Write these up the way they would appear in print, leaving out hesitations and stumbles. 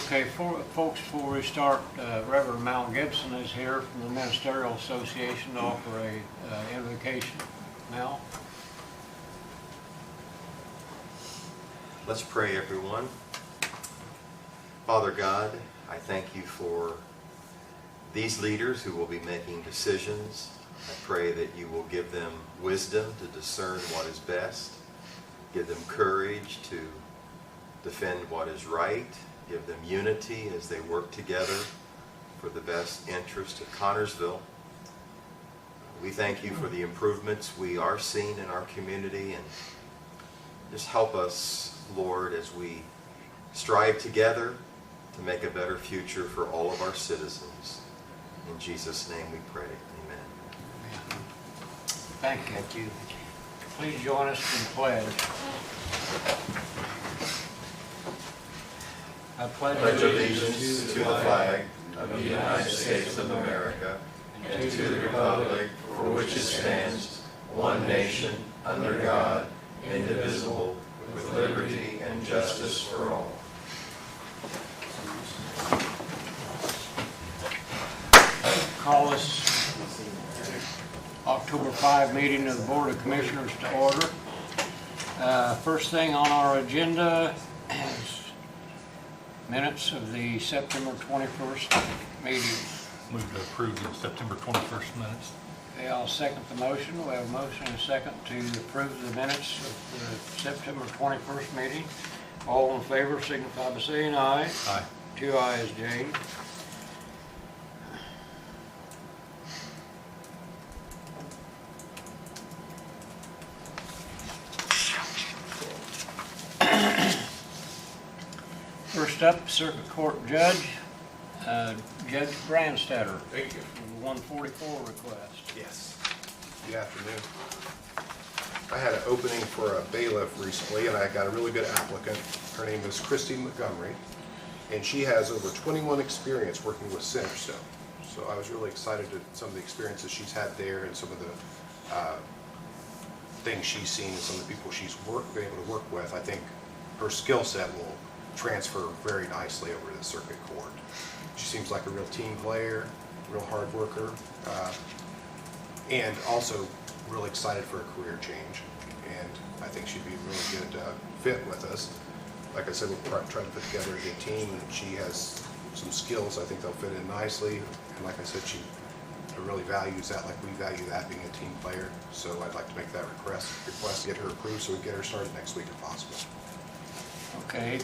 Okay, folks, before we start, Reverend Mal Gibson is here from the Ministerial Association to offer a invocation. Mal? Let's pray, everyone. Father God, I thank you for these leaders who will be making decisions. I pray that you will give them wisdom to discern what is best, give them courage to defend what is right, give them unity as they work together for the best interest of Connersville. We thank you for the improvements we are seeing in our community, and just help us, Lord, as we strive together to make a better future for all of our citizens. In Jesus' name we pray. Amen. Thank you. Thank you. Please join us in pledge. I pledge Allegiance to the flag of the United States of America and to the republic for which it stands, one nation, under God, indivisible, with liberty and justice for all. Call this October 5 meeting of the Board of Commissioners to order. First thing on our agenda is minutes of the September 21st meeting. Move to approve the September 21st minutes. Okay, I'll second the motion. We have a motion and a second to approve the minutes of the September 21st meeting. All in favor signify by saying aye. Aye. 2 ayes, Jane. First up, Circuit Court Judge, Judge Brandstetter. Thank you. For the 144 request. Yes. Good afternoon. I had an opening for a bailiff recently, and I got a really good applicant. Her name is Christy Montgomery, and she has over 21 experience working with Centerstone. So I was really excited at some of the experiences she's had there and some of the things she's seen and some of the people she's been able to work with. I think her skill set will transfer very nicely over to the circuit court. She seems like a real team player, real hard worker, and also really excited for a career change. And I think she'd be a really good fit with us. Like I said, we're trying to put together a good team, and she has some skills I think they'll fit in nicely. And like I said, she really values that, like we value that, being a team player. So I'd like to make that request to get her approved so we can get her started next week if possible. Okay.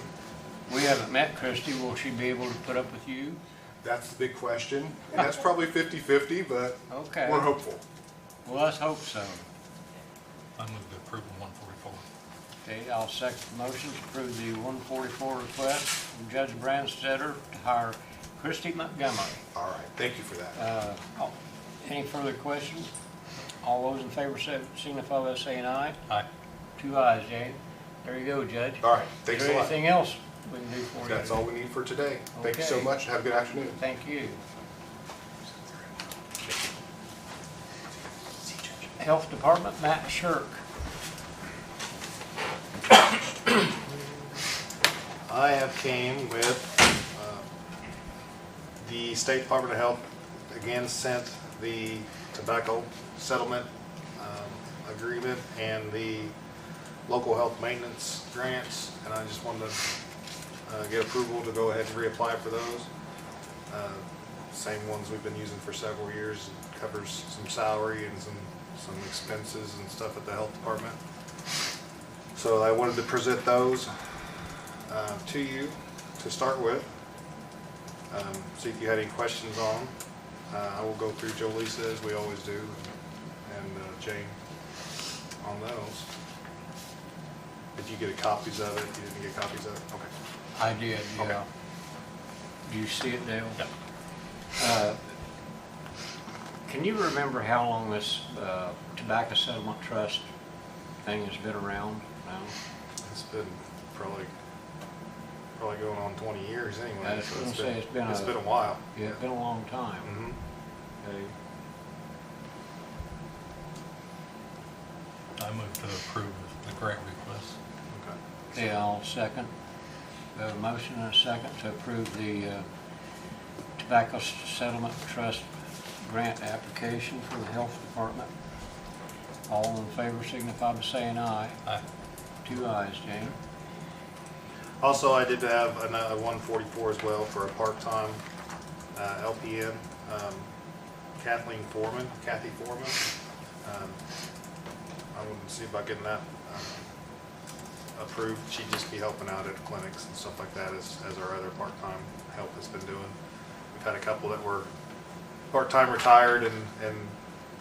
We haven't met Christy. Will she be able to put up with you? That's the big question, and that's probably 50-50, but Okay. we're hopeful. Well, let's hope so. I move to approve the 144. Okay, I'll second the motion to approve the 144 request from Judge Brandstetter to hire Christy Montgomery. All right, thank you for that. Any further questions? All those in favor signify by saying aye. Aye. 2 ayes, Jane. There you go, Judge. All right, thanks Is a there lot. anything else we can do for you? That's all we need for today. Thank you so Okay. much. Have a good afternoon. Thank you. Health Department, Matt Shirk. I have came with the State Department of Health, again sent the tobacco settlement agreement and the local health maintenance grants, and I just wanted to get approval to go ahead and reapply for those. Same ones we've been using for several years. It covers some salary and some expenses and stuff at the health department. So I wanted to present those to you to start with. See if you had any questions on them. I will go through Jolisa as we always do, and Jane on those. Did you get copies of it? You didn't get copies of it? Okay. I did, yeah. Okay. Do you see it, Dale? Yep. Can you remember how long this tobacco settlement trust thing has been around now? It's been probably going on 20 years anyway. I was so gonna say it's been a while. Yeah, it's been a long time. Mm-hmm. Okay. I move to approve the grant request. Okay. Yeah, I'll second. We have a motion and a second to approve the Tobacco Settlement Trust grant application for the Health Department. All in favor signify by saying aye. Aye. 2 ayes, Jane. Also, I did have another 144 as well for a part-time LPN, Kathy Foreman. I wanted to see about getting that approved. She'd just be helping out at clinics and stuff like that as our other part-time help has been doing. We've had a couple that were part-time retired and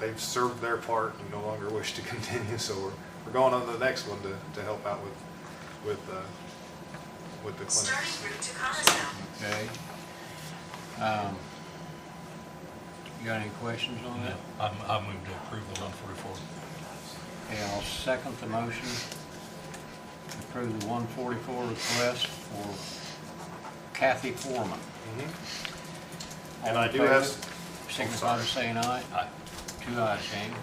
they've served their part and no longer wish to continue, so we're going on to the next one to help out with the clinic. Starting route to Connellsville. Okay. You got any questions on that? I move to approve the 144. Okay, I'll second the motion to approve the 144 request for Kathy Foreman. And All I in do favor, have, signify by saying aye. Aye. 2 ayes, Jane.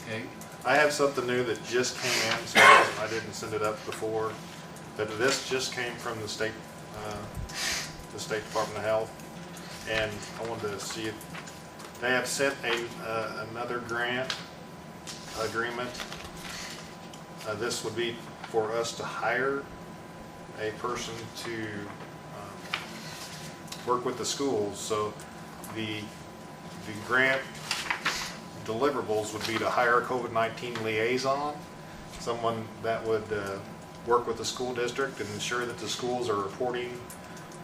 Okay. I have something new that just came in, so I didn't send it up before. But this just came from the State Department of Health, and I wanted to see if they have sent another grant agreement. This would be for us to hire a person to work with the schools. So the grant deliverables would be to hire a COVID-19 liaison, someone that would work with the school district and ensure that the schools are reporting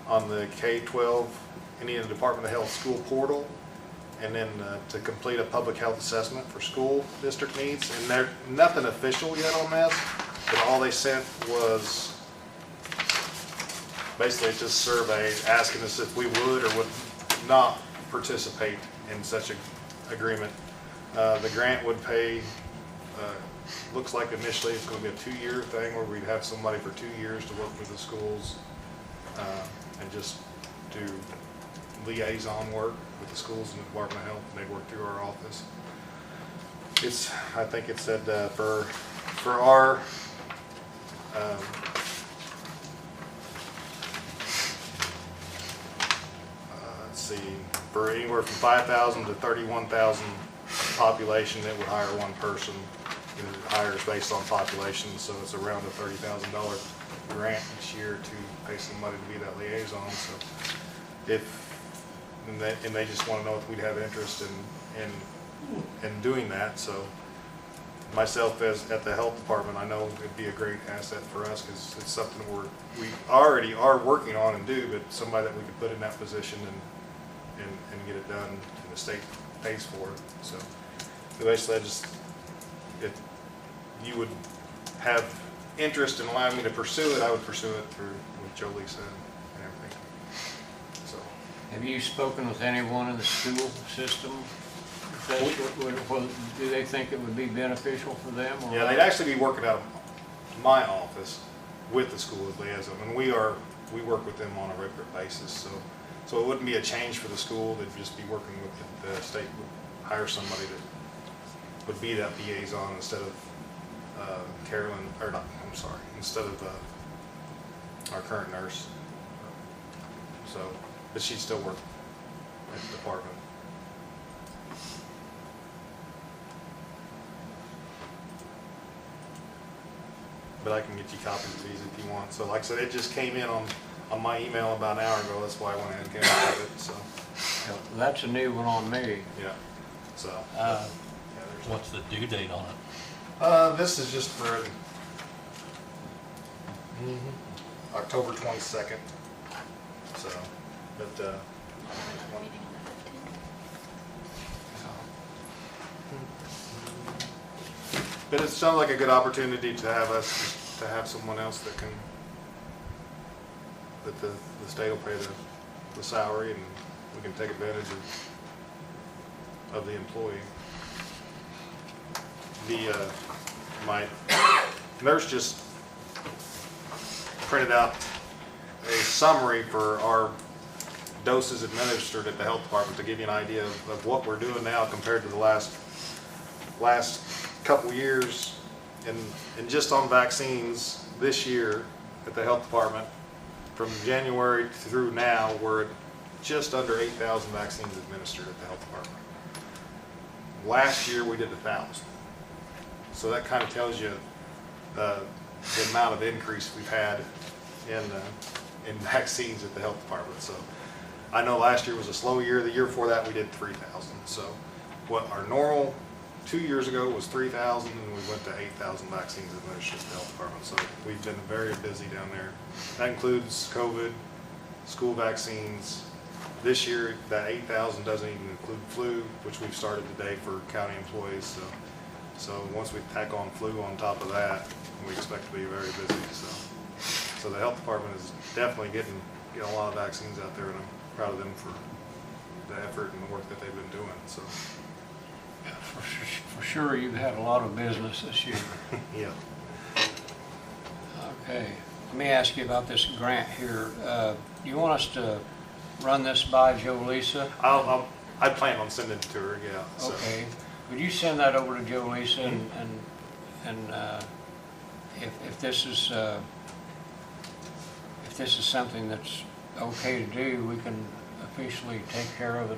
on the K-12 Indiana Department of Health school portal, and then to complete a public health assessment for school district needs. And there's nothing official yet on this, but all they sent was basically just a survey asking us if we would or would not participate in such an agreement. The grant would pay, looks like initially it's going to be a 2-year thing where we'd have somebody for 2 years to work with the schools and just do liaison work with the schools and the Department of Health, and they work through our office. I think it said for our let's see, for anywhere from 5,000 to 31,000 population, it would hire one person. It hires based on population, so it's around a $30,000 grant each year to pay somebody to be that liaison. So and they just want to know if we'd have interest in doing that. So myself at the health department, I know it'd be a great asset for us because it's something we already are working on and do, but somebody that we could put in that position and get it done, and the state pays for it. So basically, if you would have interest in allowing me to pursue it, I would pursue it through what Jolie said and everything. So. Have you spoken with anyone in the school system? Do they think it would be beneficial for them? Or Yeah, they'd actually be working out of my office with the school as liaison, and we work with them on a regular basis. So it wouldn't be a change for the school. They'd just be working with the state would hire somebody that would be that liaison instead of Carolyn, or not, I'm sorry, instead of our current nurse. So, but she'd still work at the department. But I can get you copies of these if you want. So like I said, it just came in on my email about an hour ago. That's why I went ahead and came up with it. So That's a new one on me. yeah. So Uh, yeah, there's What's the due date on it? this is just for October 22nd. So, but but it sounds like a good opportunity to have someone else that the state will pay the salary, and we can take advantage of the employee. My nurse just printed out a summary for our doses administered at the health department to give you an idea of what we're doing now compared to the last couple years. And just on vaccines this year at the health department, from January through now, we're at just under 8,000 vaccines administered at the health department. Last year, we did 1,000. So that kind of tells you the amount of increase we've had in vaccines at the health department. So I know last year was a slow year. The year before that, we did 3,000. So what our normal 2 years ago was 3,000, and we went to 8,000 vaccines administered at the health department. So we've been very busy down there. That includes COVID, school vaccines. This year, that 8,000 doesn't even include flu, which we've started today for county employees. So once we tack on flu on top of that, we expect to be very busy. So the health department is definitely getting a lot of vaccines out there, and I'm proud of them for the effort and the work that they've been doing. So For sure, you've had a lot of business this year. yeah. Okay, let me ask you about this grant here. You want us to run this by Joe Lisa? I plan on sending it to her. Yeah. So. Okay, would you send that over to Joe Lisa and if this is something that's okay to do, we can officially take care of it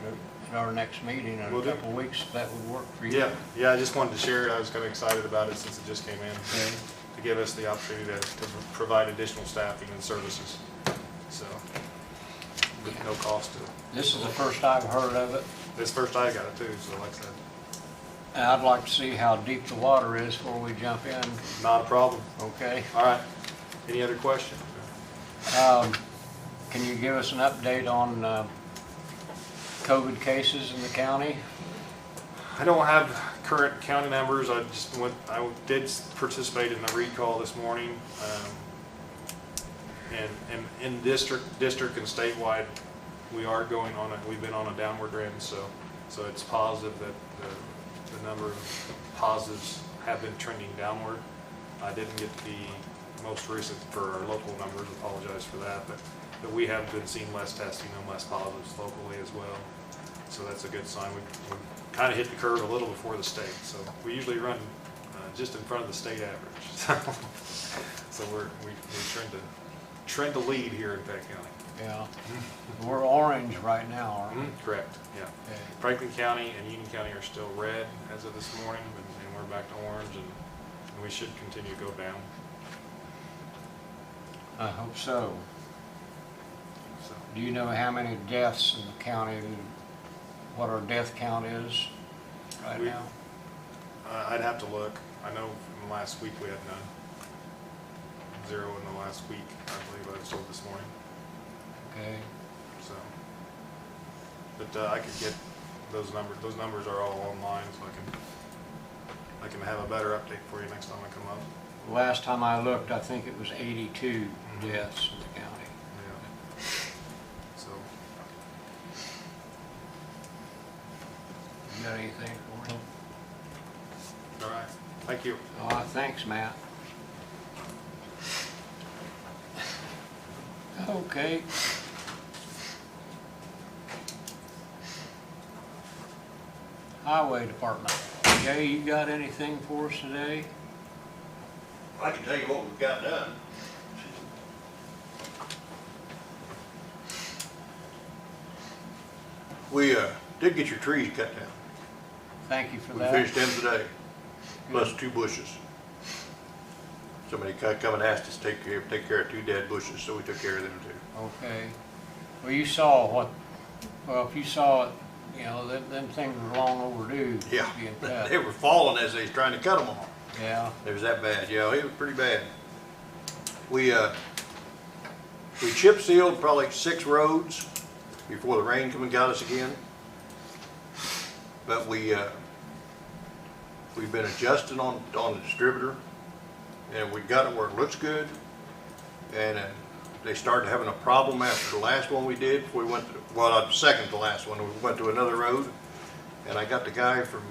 at our next meeting in a couple of weeks, if that would work for you. Yeah, I just wanted to share it. I was kind of excited about it since it just came in, Okay. to give us the opportunity to provide additional staffing and services. So, with no cost to. This is the first I've heard of it, This first I got it too, so like I said, and I'd like to see how deep the water is before we jump in, not a problem. okay? All right. Any other questions? Can you give us an update on COVID cases in the county? I don't have current county numbers. I did participate in the recall this morning. And in district and statewide, we've been on a downward trend, so it's positive that the number of positives have been trending downward. I didn't get the most recent for our local numbers, apologize for that, but we have been seeing less testing and less positives locally as well. So that's a good sign. We kind of hit the curve a little before the state, so we usually run just in front of the state average. So we trend to lead here in Peck County. Yeah. We're orange right now, aren't we? Correct, yeah. Okay. Franklin County and Union County are still red as of this morning, and we're back to orange, and we should continue to go down. I hope so. So Do you know how many deaths in the county, what our death count is right now? I'd have to look. I know in the last week we had none. 0 in the last week, I believe I was told this morning. Okay. So, but I could get those numbers. Those numbers are all online, so I can have a better update for you next time I come up. Last time I looked, I think it was 82 deaths in the county. Yeah. So, You got anything for me? all right. Thank you. Thanks, Matt. Okay. Highway Department. Jay, you got anything for us today? I can tell you what we've got done. We did get your trees cut down. Thank you for We that. finished them today, plus 2 bushes. Somebody come and asked us to take care of 2 dead bushes, so we took care of them too. Okay. Well, you saw if you saw it, you know, them things were long overdue Yeah, being cut. they were falling as they was trying to cut them off. Yeah. It was that bad. Yeah, it was pretty bad. We chip sealed probably 6 roads before the rain come and got us again. But we've been adjusting on the distributor, and we got it where it looks good. And they started having a problem after the last one we did. We went to, well, not the second to last one. We went to another road, and I got the guy from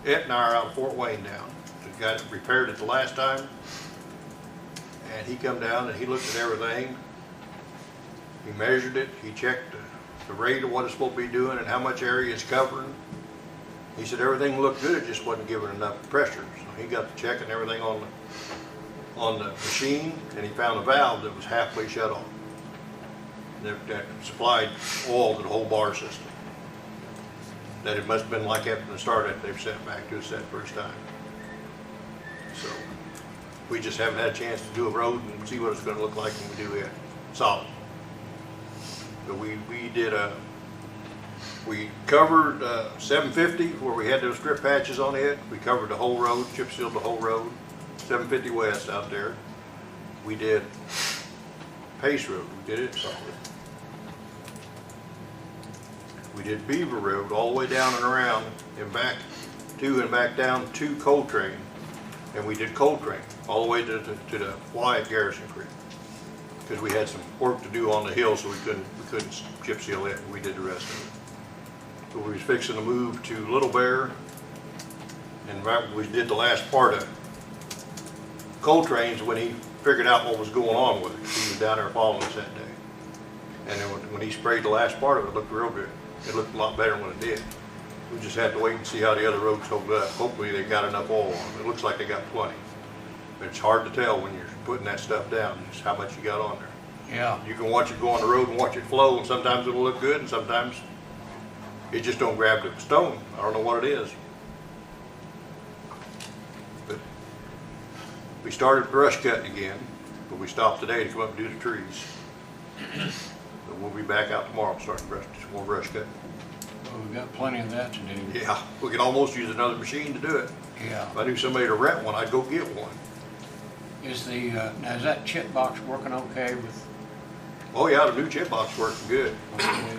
Etnar out of Fort Wayne down. The guy that repaired it the last time, and he come down and he looked at everything. He measured it. He checked the rate of what it's supposed to be doing and how much area it's covering. He said everything looked good, it just wasn't giving enough pressure. So he got to checking everything on on the machine, and he found a valve that was halfway shut off. That supplied oil to the whole bar system. That it must have been like after the start that they've sent back to us that first time. So we just haven't had a chance to do a road and see what it's gonna look like when we do it solid. But we covered 750 where we had those strip patches on it. We covered the whole road, chip sealed the whole road, 750 west out there. We did Pace Road, we did it solid. We did Beaver Road all the way down and around and back down to Coltrane. And we did Coltrane all the way to the Y at Garrison Creek. Because we had some work to do on the hill, so we couldn't chip seal it, and we did the rest of it. But we was fixing to move to Little Bear, and right when we did the last part of Coltrane's when he figured out what was going on with it. He was down there following us that day. And then when he sprayed the last part of it, it looked real good. It looked a lot better than what it did. We just had to wait and see how the other roads hold up. Hopefully they got enough oil on them. It looks like they got plenty. But it's hard to tell when you're putting that stuff down, just how much you got on there. Yeah. You can watch it go on the road and watch it flow, and sometimes it'll look good, and sometimes it just don't grab the stone. I don't know what it is. But we started brush cutting again, but we stopped today to come up and do the trees. But we'll be back out tomorrow starting some more brush cutting. Well, we've got plenty of that to do. Yeah, we could almost use another machine to do it. Yeah. If I knew somebody to rent one, I'd go get one. Is now is that chip box working okay with? Oh yeah, the new chip box working good.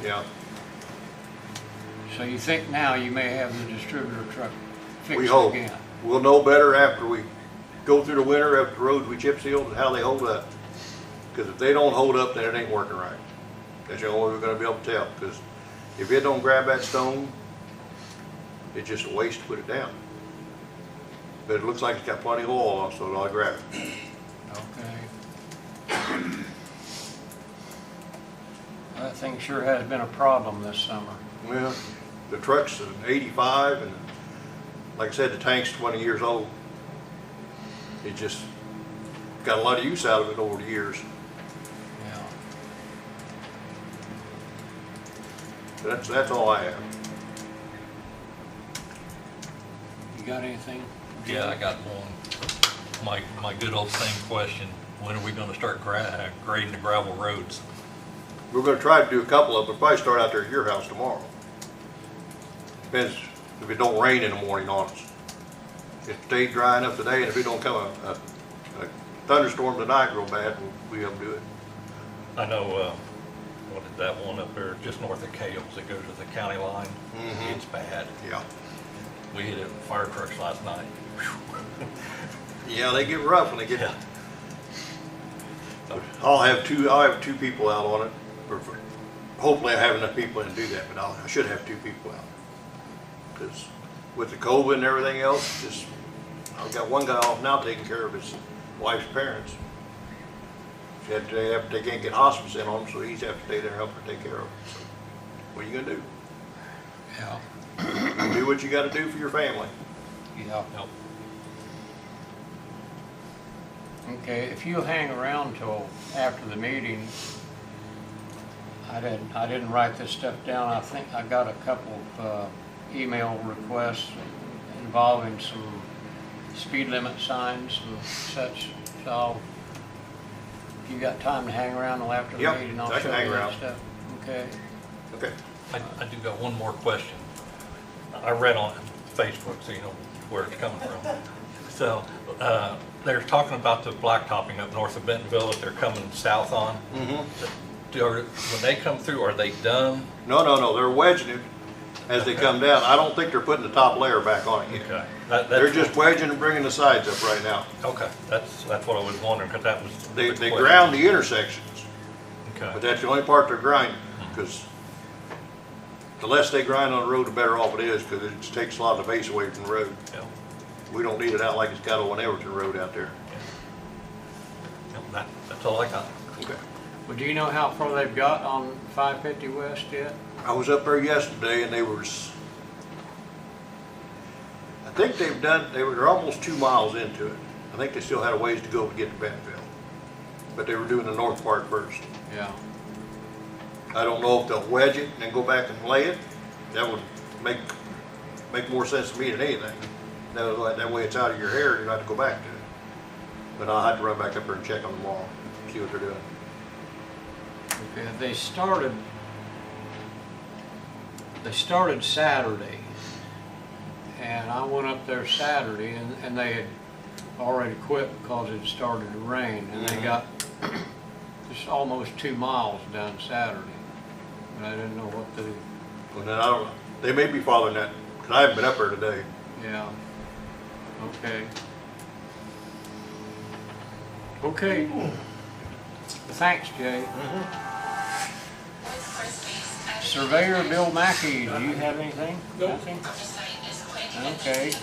Yeah. So you think now you may have the distributor truck fixed We hope. again? We'll know better after we go through the winter, after the roads we chip sealed, and how they hold up. Because if they don't hold up, then it ain't working right. That's the only way we're gonna be able to tell. Because if it don't grab that stone, it's just a waste to put it down. But it looks like it's got plenty of oil on, so I'll grab it. Okay. That thing sure has been a problem this summer. Well, the truck's an 85, and like I said, the tank's 20 years old. It just got a lot of use out of it over the years. Yeah. That's all I have. You got anything? Yeah, I got one. My good old same question. When are we gonna start grading the gravel roads? We're gonna try to do a couple of them, but probably start out there at your house tomorrow. Depends if it don't rain in the morning on us. If it stays dry enough today, and if it don't come a thunderstorm tonight real bad, we'll be able to do it. I know, what is that one up there just north of Cales that goes to the county line? Mhm. It's bad. Yeah. We hit it with fire trucks last night. Yeah, they get rough when they get. Yeah. I'll have two people out on it. Hopefully I have enough people in to do that, but I should have 2 people out. Because with the COVID and everything else, I've got one guy off now taking care of his wife's parents. They can't get hospice in on them, so he's have to stay there and help her take care of them. So what are you gonna do? Yeah. Do what you gotta do for your family. Yeah. Nope. Okay, if you'll hang around till after the meeting, I didn't write this stuff down. I think I got a couple of email requests involving some speed limit signs and such. So if you got time to hang around till after the Yep, meeting, I I'll can show hang you that around. stuff. Okay. Okay. I do got one more question. I read on Facebook, so you know where it's coming from. So, they're talking about the blacktopping up north of Bentonville that they're coming south on. When they come through, are they done? No, they're wedging it as they come down. I don't think they're putting the top layer back on it yet. Okay. They're just wedging and bringing the sides up right now. Okay, that's what I was wondering, because that was. They the question. ground the intersections, but Okay, that's the only part they're grinding, because the less they grind on the road, the better off it is, because it just takes a lot of the base away from the road. yeah. We don't need it out like it's got on Everton Road out there. That's all I got. Okay. Well, do you know how far they've got on 550 West yet? I was up there yesterday and I think they're almost 2 miles into it. I I think they still had a ways to go to get to Bentonville. But they were doing the north part first. Yeah. I don't know if they'll wedge it and then go back and lay it. That would make more sense to me than anything. That way it's out of your hair and you don't have to go back to it. But I'll have to run back up there and check on the wall, see what they're doing. Okay, they started Saturday, and I went up there Saturday, and they had already quit because it started to rain, and they got just almost 2 miles done Saturday, and I didn't know what to do. Well, then I don't know. They may be following that, because I haven't been up there today. Yeah. Okay. Okay. Thanks, Jay. Surveyor Bill Mackey, do you have anything? Nothing? Okay.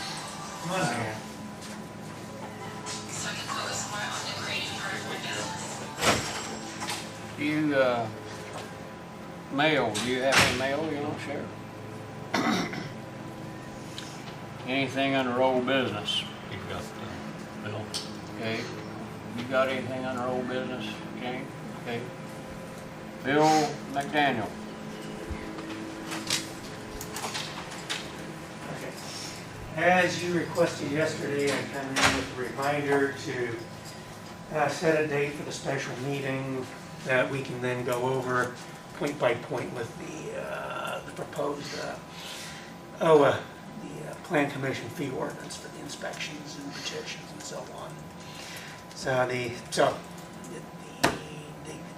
You, mail, do you have any mail you want to share? Anything under old business? You've got Bill. Okay. You got anything under old business, Jane? Okay. Bill McDaniel. As you requested yesterday, I come in with a reminder to set a date for the special meeting that we can then go over point by point with the proposed Plan Commission fee ordinance for the inspections and petitions and so on. So the date that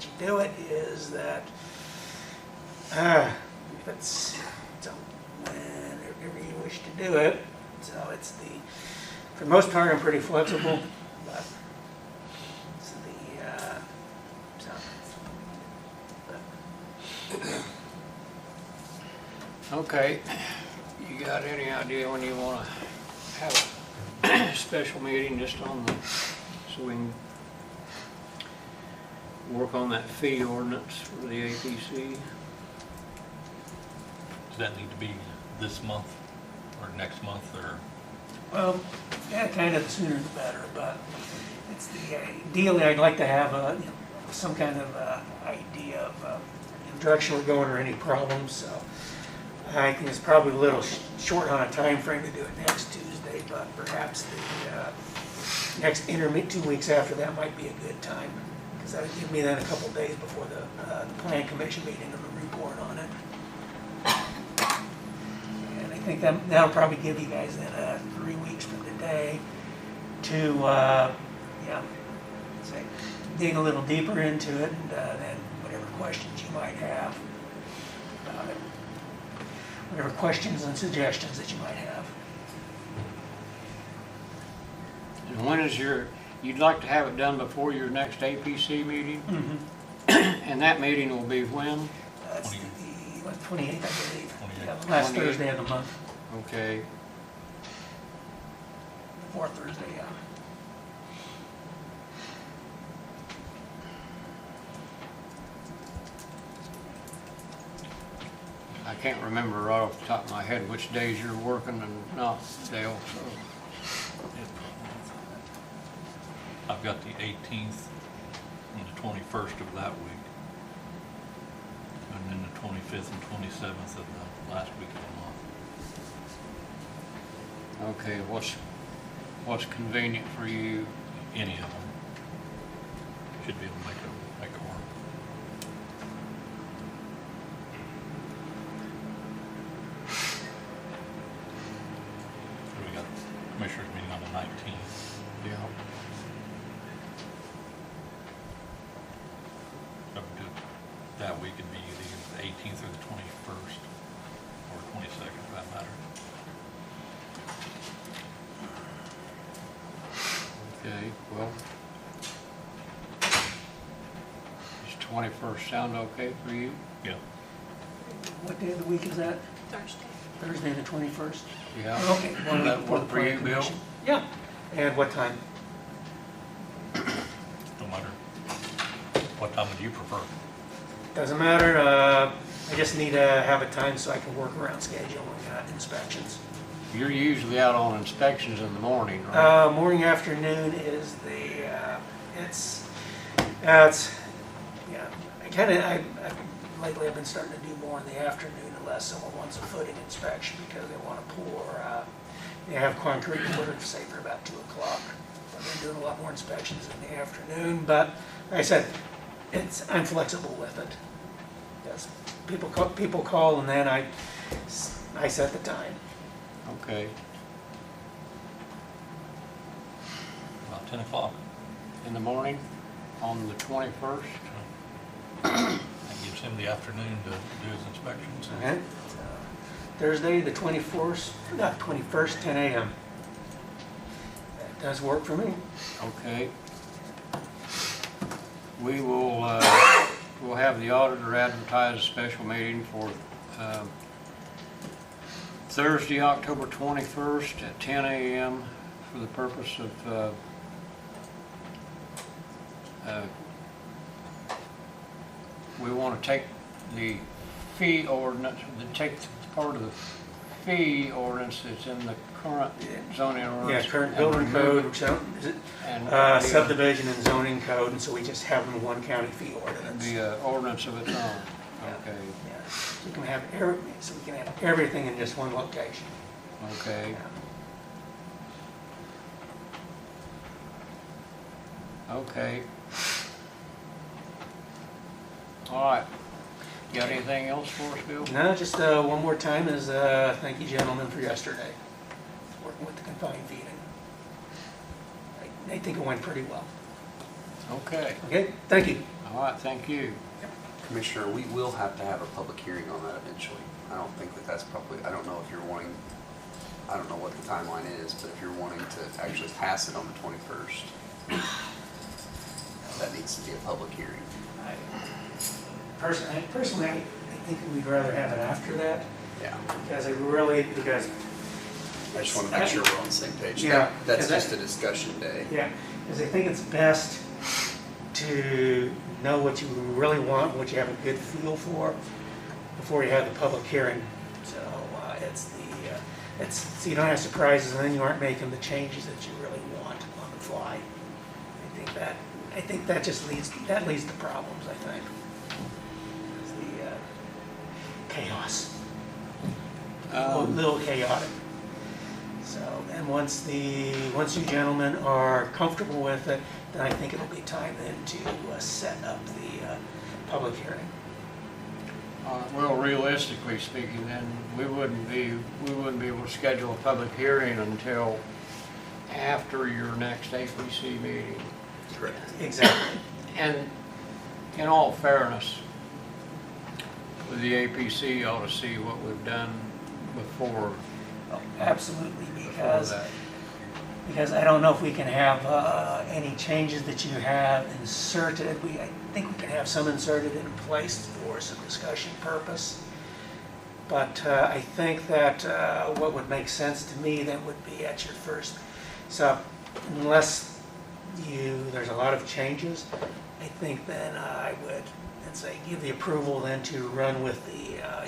you do it is that it's whenever you wish to do it. So it's for the most part, I'm pretty flexible, but it's Okay. You got any idea when you want to have a special meeting just on so we can work on that fee ordinance for the APC? Does that need to be this month or next month or? well, yeah, kind of the sooner the better, but it's ideally I'd like to have some kind of idea of direction we're going or any problems, so I think it's probably a little short on a time frame to do it next Tuesday, but perhaps the next 2 weeks after that might be a good time, because that would give me then a couple days before the Plan Commission meeting and the report on it. And I think that'll probably give you guys then 3 weeks from today to say, dig a little deeper into it, and then whatever questions you might have about it. Whatever questions and suggestions that you might have. And when is you'd like to have it done before your next APC meeting? Mm-hmm. And that meeting will be when? That's the 28th, I believe. 28th. Yeah, the last 28th. Thursday of the month. Okay. The fourth Thursday, yeah. I can't remember right off the top of my head which days you're working and not, Dale, so. I've got the 18th and the 21st of that week. And then the 25th and 27th of the last week of the month. Okay, what's convenient for you? Any of them. Should be able to make it work. We got commissioners meeting on the 19th. Yeah. So we do that week would be either the 18th or the 21st or 22nd for that matter. Okay, well. Does 21st sound okay for you? Yeah. What day of the week is that? Thursday. Thursday the 21st? Yeah. Okay. One That week before work the for you, Plan Bill? Commission. Yeah. And what time? No matter. What time would you prefer? Doesn't matter. I just need to have a time so I can work around scheduling inspections. You're usually out on inspections in the morning, right? Morning, afternoon is the, it's, yeah, lately I've been starting to do more in the afternoon unless someone wants a footing inspection because they want to pour, they have concrete poured, say, for about 2 o'clock. I've been doing a lot more inspections in the afternoon, but like I said, I'm flexible with it. Yes, people call and then I set the time. Okay. About 10 o'clock. In the morning on the 21st? That gives him the afternoon to do his inspections. Okay. Thursday, the 21st, 10 a.m. That does work for me. Okay. We will, we'll have the auditor advertise a special meeting for Thursday, October 21st at 10 a.m. for the purpose of we want to take the fee ordinance, take part of the fee ordinance that's in the current zoning ordinance. Yeah, current and building remove code, it and subdivision and zoning code, and so we just have them in one county fee ordinance. the ordinance of its own. Okay, Yeah, so we can have everything in just one location. okay. Okay. All right. Got anything else for us, Bill? No, just one more time is thank you, gentlemen, for yesterday, working with the confined feeding. I think it went pretty well. Okay. Okay, thank you. All right, thank you. Commissioner, we will have to have a public hearing on that eventually. I don't think that's probably, I don't know if you're wanting, I don't know what the timeline is, but if you're wanting to actually pass it on the 21st, that needs to be a public hearing. Personally, I think we'd rather have it after that, Yeah. because I just want to make sure we're on the same page. Yeah, That's because just a discussion day. yeah, because I think it's best to know what you really want, what you have a good feel for, before you have the public hearing. So so you don't have surprises, and then you aren't making the changes that you really want on the fly. I think that just leads to problems. I think it's the chaos, a little chaotic. So, and once you gentlemen are comfortable with it, then I think it'll be time then to set up the public hearing. Well, realistically speaking, then we wouldn't be able to schedule a public hearing until after your next APC meeting. Correct. Exactly. And in all fairness, with the APC, ought to see what we've done before. Oh, absolutely, before that. because I don't know if we can have any changes that you have inserted. I think we can have some inserted in place for some discussion purpose. But I think that what would make sense to me then would be at your first. So unless there's a lot of changes, I think then I would, let's say, give the approval then to run with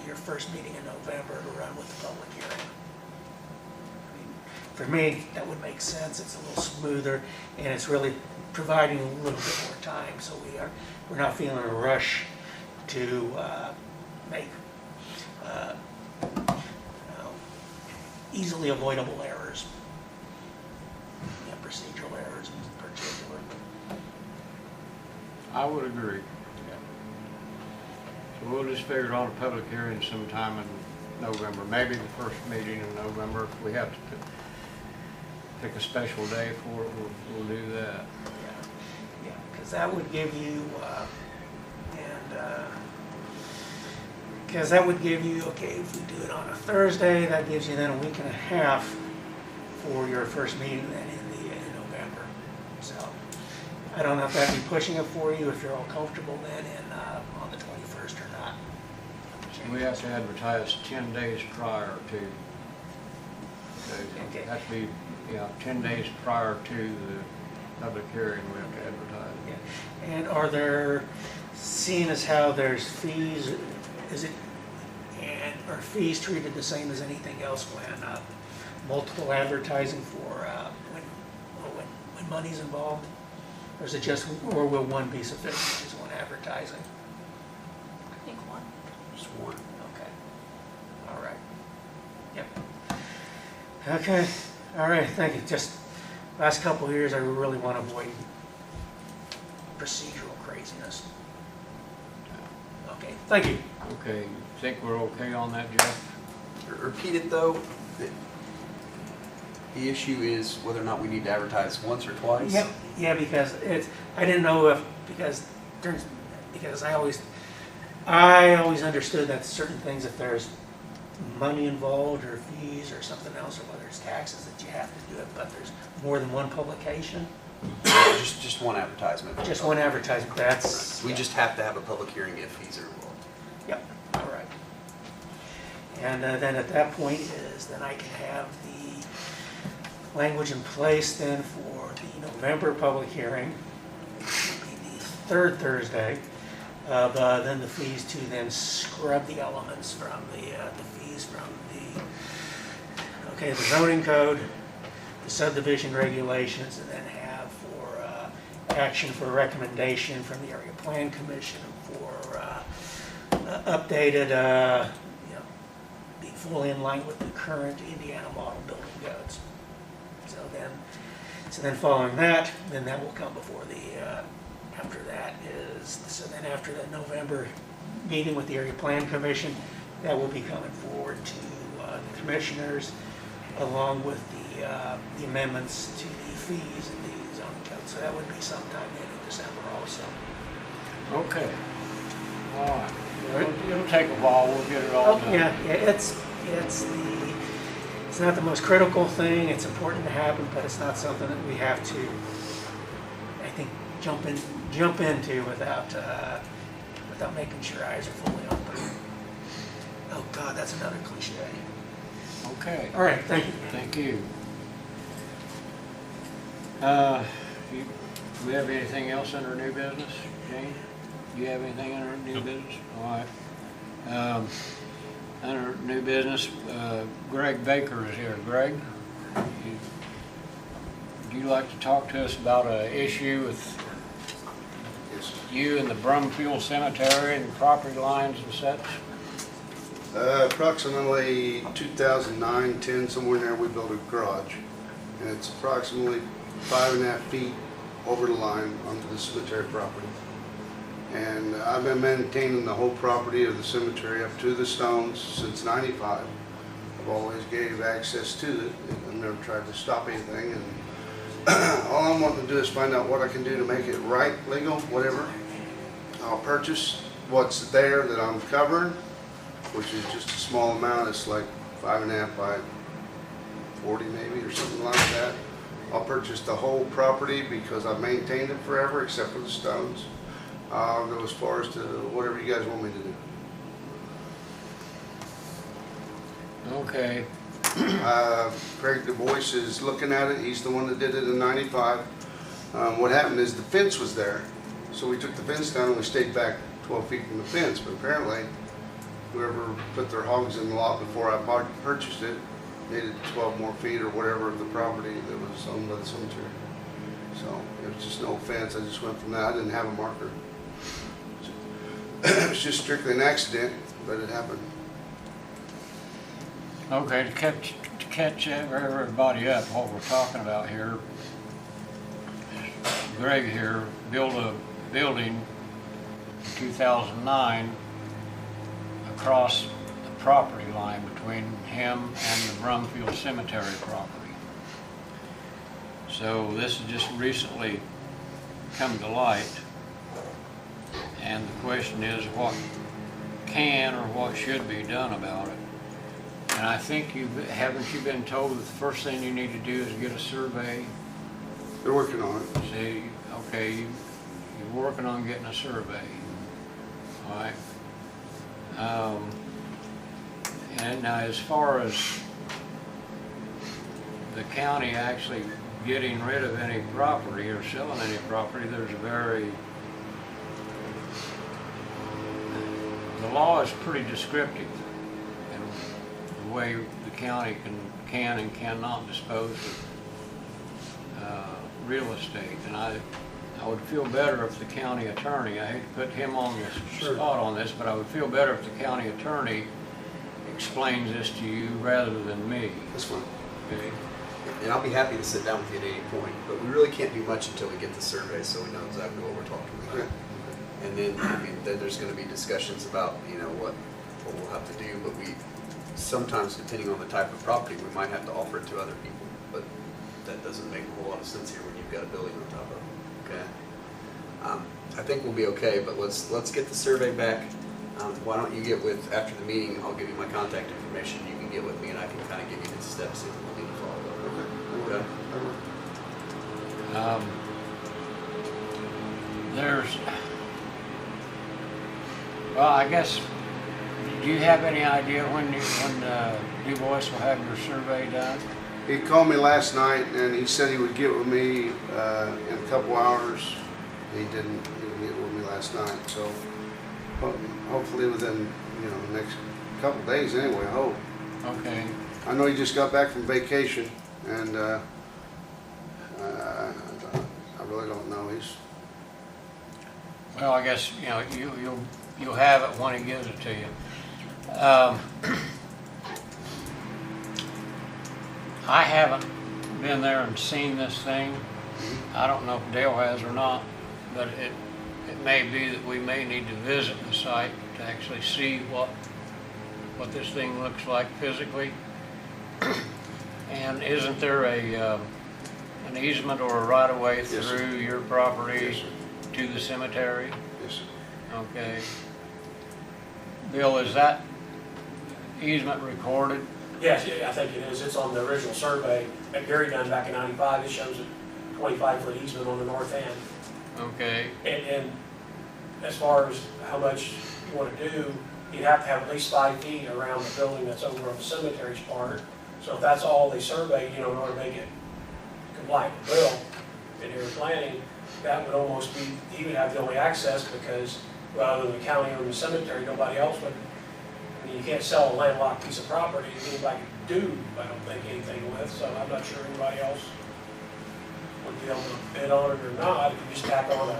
your first meeting in November to run with the public hearing. For me, that would make sense. It's a little smoother, and it's really providing a little bit more time, so we're not feeling a rush to make easily avoidable errors, procedural errors in particular. I would agree. So we'll just figure it on a public hearing sometime in November, maybe the first meeting in November. If we have to pick a special day for it, we'll do that. Yeah, because that would give you, okay, if we do it on a Thursday, that gives you then a week and a half for your first meeting then in November. So I don't know if that'd be pushing it for you, if you're all comfortable then on the 21st or not. We have to advertise 10 days prior to. Okay. That to be, 10 days prior to the public hearing, we have to advertise. Yeah. And are there, seeing as how there's fees, are fees treated the same as anything else when multiple advertising for when money's involved? Or is it just, or will one be sufficient, just one advertising? I think one. Just one. Okay. All right. Yep. Okay. All right. Thank you. Just last couple of years, I really want to avoid procedural craziness. Okay. Thank you. Okay, think we're okay on that, Jeff? Repeat it though. The issue is whether or not we need to advertise once or twice. Yep. Yeah, because I didn't know if, because I always understood that certain things, if there's money involved or fees or something else, or whether it's taxes, that you have to do it, but there's more than one publication. Just one advertisement. Just one advertisement, that's. We just have to have a public hearing if fees are involved. Yep, all right. And then at that point then I can have the language in place then for the November public hearing, the third Thursday, then the fees to then scrub the elements from the fees from the zoning code, the subdivision regulations, and then have for action for recommendation from the area plan commission for updated, be fully in line with the current Indiana model building codes. So then following that, then that will come before after that then after the November meeting with the area plan commission, that will be coming forward to the commissioners along with the amendments to the fees and the zoning code. So that would be sometime in December also. Okay. All right. It'll take a while, we'll get it all done. Yeah, it's not the most critical thing. It's important to happen, but it's not something that we have to, I think, jump into without making sure eyes are fully open. Oh God, that's another cliche. Okay. All right, thank you. Thank you. Do we have anything else under new business, Jane? Do you have anything under new business? All right. Under new business, Greg Baker is here. Greg, would you like to talk to us about an issue with you and the Brumfield Cemetery and property lines and such? Approximately 2009, 10, somewhere in there, we built a garage. And it's approximately 5.5 feet over the line onto the cemetery property. And I've been maintaining the whole property of the cemetery up to the stones since '95. I've always gave access to it. I've never tried to stop anything. And all I'm wanting to do is find out what I can do to make it right, legal, whatever. I'll purchase what's there that I'm covering, which is just a small amount. It's like 5.5 by 40 maybe or something like that. I'll purchase the whole property because I've maintained it forever except for the stones. I'll go as far as to whatever you guys want me to do. Okay. Craig Du Bois is looking at it. He's the one that did it in '95. What happened is the fence was there. So we took the fence down and we stayed back 12 feet from the fence. But apparently, whoever put their hogs in the lot before I purchased it needed 12 more feet or whatever of the property that was owned by the cemetery. So it was just no fence. I just went from that. I didn't have a marker. It was just strictly an accident, but it happened. Okay, to catch everybody up, what we're talking about here, Greg here built a building in 2009 across the property line between him and the Brumfield Cemetery property. So this has just recently come to light, and the question is what can or what should be done about it. And I think haven't you been told that the first thing you need to do is get a survey? They're working on it. See, okay, you're working on getting a survey, all right? And now as far as the county actually getting rid of any property or selling any property, there's the law is pretty descriptive in the way the county can and cannot dispose of real estate. And I would feel better if the county attorney, I hate to put him on the spot on this, but I would feel better if the county attorney explains this to you rather than me. That's fine. Okay? And I'll be happy to sit down with you at any point, but we really can't do much until we get the survey, so we know exactly what we're talking about. Okay. And then, I mean, then there's gonna be discussions about, you know, what we'll have to do, but we, sometimes depending on the type of property, we might have to offer it to other people, but that doesn't make a whole lot of sense here when you've got a building on top of it, okay? I think we'll be okay, but let's get the survey back. Why don't you get with, after the meeting, I'll give you my contact information, you can get with me and I can kind of give you the steps that we'll need to follow. Okay? Well, I guess, do you have any idea when Du Bois will have your survey done? He called me last night and he said he would get with me in a couple hours. He didn't get with me last night, so hopefully within, you know, the next couple days anyway, I hope. Okay. I know he just got back from vacation and I really don't know. Well, I guess, you know, you'll have it when he gives it to you. I haven't been there and seen this thing. I don't know if Dale has or not, but it may be that we may need to visit the site to actually see what this thing looks like physically. And isn't there an easement or a right-of-way Yes, sir. through your property Yes, sir. to the cemetery? Yes, sir. Okay. Bill, is that easement recorded? Yes, yeah, I think it is. It's on the original survey that Gary done back in '95. It shows a 25-foot easement on the north end. Okay. And as far as how much you want to do, you'd have to have at least 5 feet around the building that's over on the cemetery's part. So if that's all they surveyed, you know, in order to make it compliant with Bill in area planning, that would almost be, he would have the only access because, well, other than the county or the cemetery, nobody else would. I mean, you can't sell a landlocked piece of property that anybody could do, I don't think, anything with, so I'm not sure anybody else would be able to bid on it or not. If you just tack on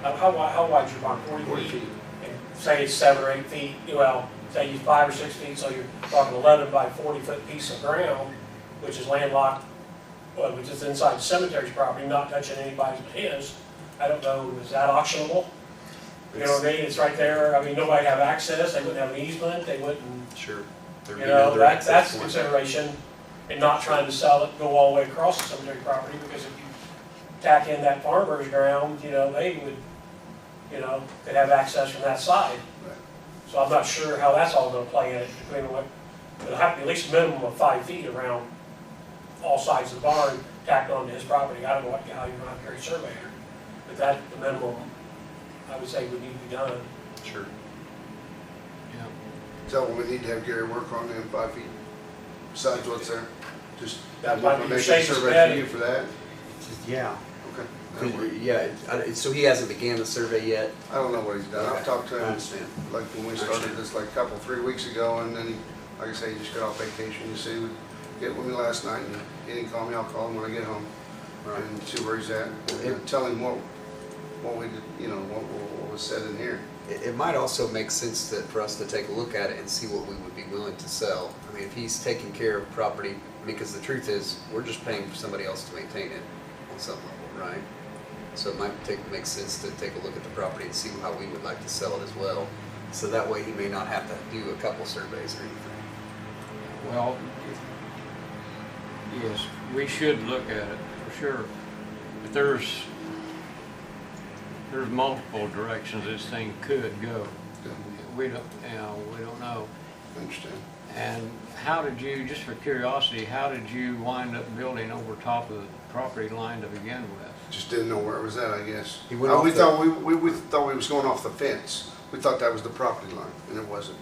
how wide's your barn? 40 feet? And say it's 7 or 8 feet, well, say you 5 or 6 feet, so you're talking 11 by 40 foot piece of ground, which is landlocked, well, which is inside the cemetery's property, not touching anybody's but his. I don't know, is that auctionable? You know what I mean? It's right there. I mean, nobody'd have access. They wouldn't have an easement. They wouldn't. Sure. You know, that's a consideration, and not trying to sell it, go all the way across the cemetery property, because if you tack in that farmer's ground, you know, they would, you know, could have access from that side. So I'm not sure how that's all going to play in it, depending on what. It'll have to be at least a minimum of 5 feet around all sides of the barn tacked onto his property. I don't know how you're going to have to carry a surveyor, but that's the minimum I would say would need to be done. Sure. Yeah. So we need to have Gary work on them 5 feet, besides what's there. Just That might be your make a safest survey bet. for you for that. Yeah. Okay. That'll work. Yeah, so he hasn't began the survey yet? I don't know what he's done. I've Okay. talked to I him, understand. like when we started this like 3 weeks ago, and then he, like I say, he just got off vacation. He said he would get with me last night, and he didn't call me. I'll call him when I get home and see where he's at, and tell him what we did, you know, what was said in here. It might also make sense for us to take a look at it and see what we would be willing to sell. I mean, if he's taking care of property, because the truth is, we're just paying for somebody else to maintain it on some level, right? So it might make sense to take a look at the property and see how we would like to sell it as well. So that way he may not have to do a couple surveys or anything. Well, yes, we should look at it for sure. But there's multiple directions this thing could go. We don't know. I understand. And how did you, just for curiosity, how did you wind up building over top of the property line to begin with? Just didn't know where it was at, I guess. He went off We the- thought we thought we was going off the fence. We thought that was the property line, and it wasn't.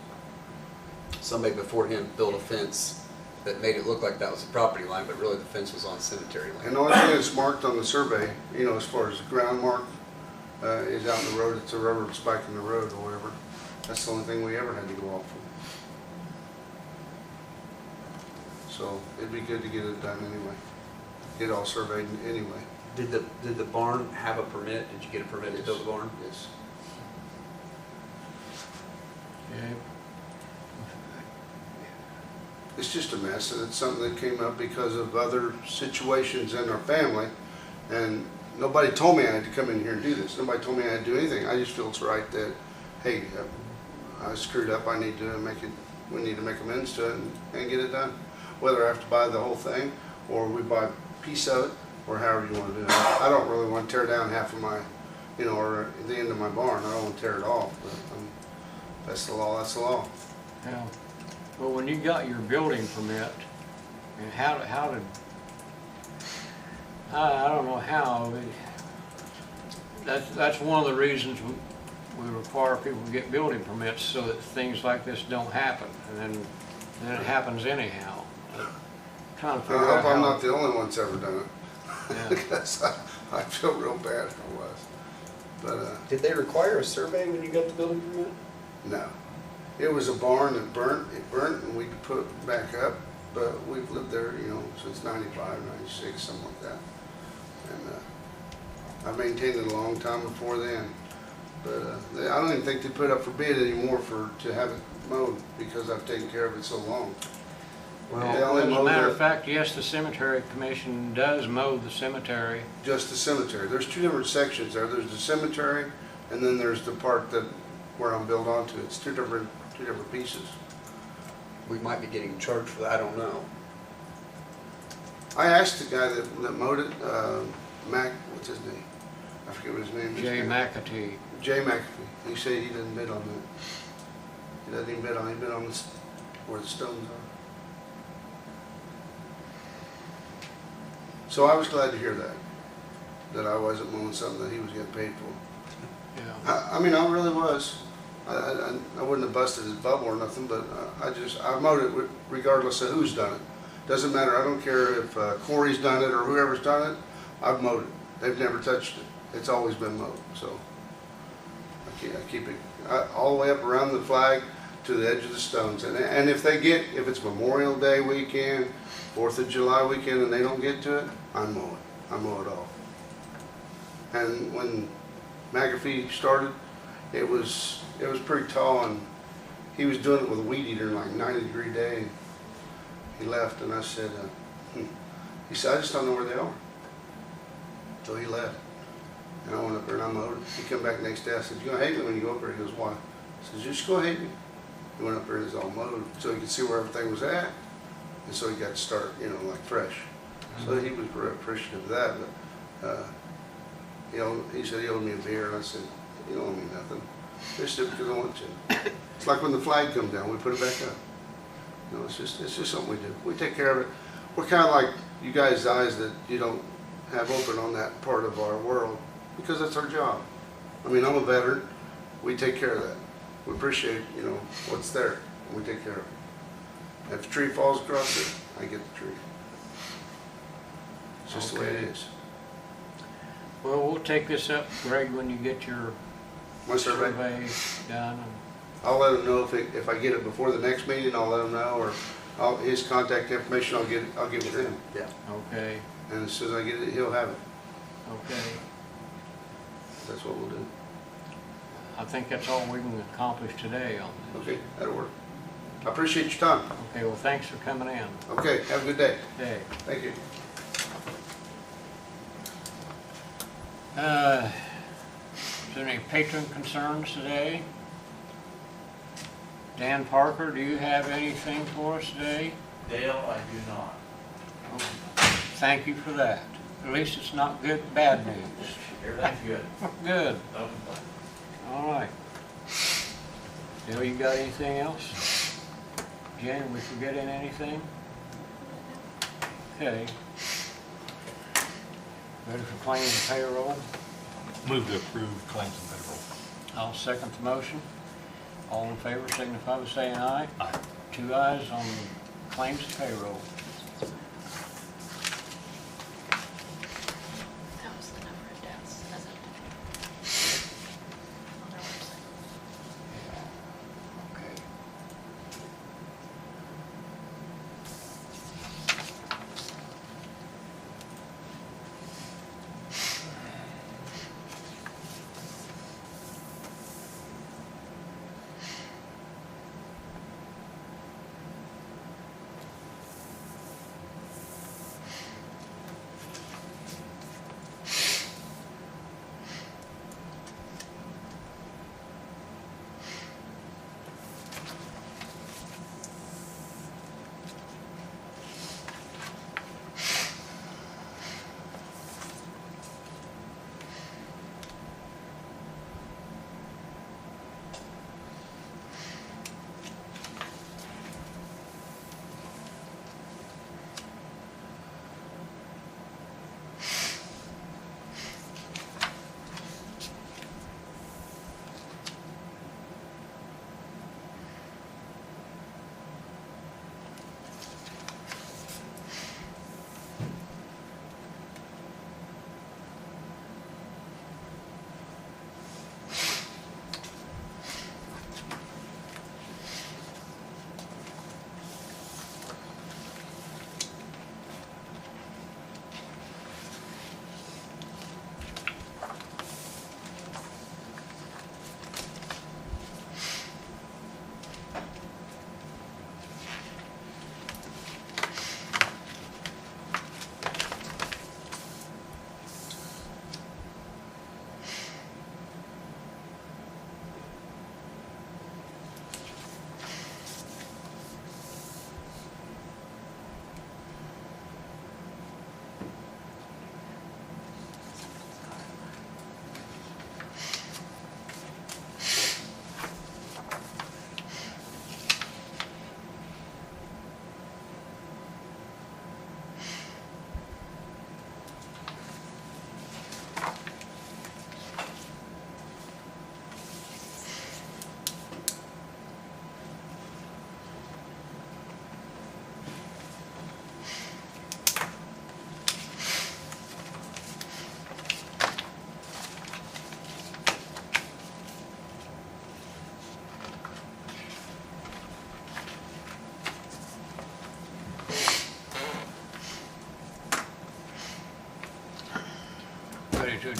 Somebody before him built a fence that made it look like that was the property line, but really the fence was on cemetery land. And the only thing that's marked on the survey, you know, as far as the ground mark, is out in the road. It's a railroad spike in the road or whatever. That's the only thing we ever had to go off So it'd be good to get it done anyway. Get it all surveyed anyway. Did the barn have a permit? Did you get a permit to build the barn? Yes. Okay. It's just a mess, and it's something that came up because of other situations in our family, and nobody told me I had to come in here and do this. Nobody told me I had to do anything. I just feel it's right that, hey, I screwed up, we need to make amends to it and get it done. Whether I have to buy the whole thing, or we buy a piece of it, or however you want to do it. I don't really want to tear down half of my, or the end of my barn. I don't want to tear it off, but that's the law, that's the law. Yeah. Well, when you got your building permit, and how did, I don't know how, but that's one of the reasons we require people to get building permits so that things like this don't happen, and then it happens anyhow. Trying to I figure out hope I'm how. not the only one that's ever done it. Yeah. Because I feel real bad if I was. But, Did they require a survey when you got the building permit? no. It was a barn that burnt, and we put it back up, but we've lived there, since 95, 96, something like that. And I maintained it a long time before then. But I don't even think they put it up for bid anymore to have it mowed, because I've taken care of it so long. They Well, only as a mow matter the- of fact, yes, the cemetery commission does mow the cemetery. Just the cemetery. There's two different sections there. There's the cemetery, and then there's the part where I'm built onto. It's two different pieces. We might be getting charged for that, I don't know. I asked the guy that mowed it, what's his name? I forget what his name is. Jay McAtee. Jay McAfee. He said he didn't bid on that. He doesn't even bid on it. He bid on where the stones are. So I was glad to hear that I wasn't mowing something that he was getting paid for. Yeah. I mean, I really was. I wouldn't have busted his bubble or nothing, but I mowed it regardless of who's done it. Doesn't matter. I don't care if Corey's done it or whoever's done it. I've mowed it. They've never touched it. It's always been mowed. So I keep it all the way up around the flag to the edge of the stones. And if it's Memorial Day weekend, 4th of July weekend, and they don't get to it, I mow it. I mow it off. And when McAfee started, it was pretty tall, and he was doing it with a weed eater in like 90-degree day. He left, and I said, he said, I just don't know where they are. So he left, and I went up there and I mowed it. He came back the next day. I said, you're gonna hate me when you go up there. He goes, why? I said, just go hate me. He went up there and it was all mowed, so he could see where everything was at, and so he got to start, like fresh. So he was very appreciative of that. But he said he owed me a beer, and I said, you don't owe me nothing. Just do it because I want to. It's like when the flag comes down, we put it back up. It's just something we do. We take care of it. We're kind of like you guys' eyes that you don't have open on that part of our world, because that's our job. I mean, I'm a veteran. We take care of that. We appreciate, what's there, and we take care of it. If a tree falls across it, I get the tree. It's just the way it Okay. is. Well, we'll take this up, Greg, when you get your My survey. survey done. I'll let him know if I get it before the next meeting. I'll let him know, or his contact information. I'll give it to him, Yeah. Okay, and as soon as I get it, he'll have it. okay. That's what we'll do. I think that's all we can accomplish today on this. Okay, that'll work. I appreciate your time. Okay, well, thanks for coming in. Okay, have a good day. Okay. Thank you. Is there any patron concerns today? Dan Parker, do you have anything for us today? Dale, I do not. Thank you for that. At least it's not bad news. Everything's good. Good, No complaints. all right. Dale, you got anything else? Jen, we forgetting anything? Okay. Ready for claims and payroll? Move to approve claims and payroll. I'll second the motion. All in favor signify by saying aye. Aye. 2 ayes on claims and payroll. That was the number of deaths as of on their website. Okay.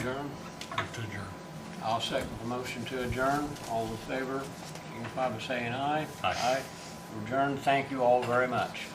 adjourn? Move to adjourn. I'll second the motion to adjourn. All in favor, signify by saying aye. Aye. Adjourn. Thank you all very much.